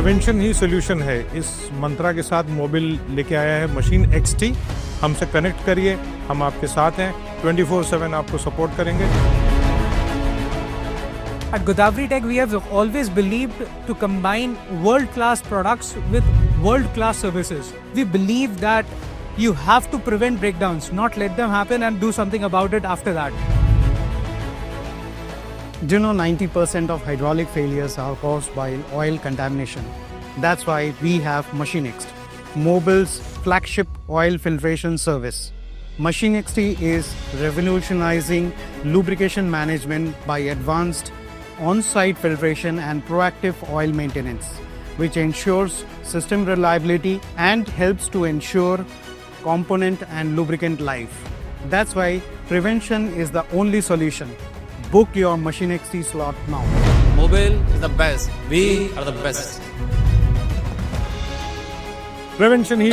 Prevention ही solution है। इस मंत्रा के साथ मोबिल लेके आया है मशीन XT। हमसे कनेक्ट करिए, हम आपके साथ हैं, 24/7 आपको सपोर्ट करेंगे। At Godavari Tech, we have always believed to combine world-class products with world-class services. We believe that you have to prevent breakdowns, not let them happen and do something about it after that. Do you know 90% of hydraulic failures are caused by oil contamination? That's why we have MachineXT, Mobil's flagship oil filtration service. MachineXT is revolutionizing lubrication management by advanced on-site filtration and proactive oil maintenance, which ensures system reliability and helps to ensure component and lubricant life. That's why prevention is the only solution. Book your MachineXT slot now. Mobil is the best. We are the best. Prevention he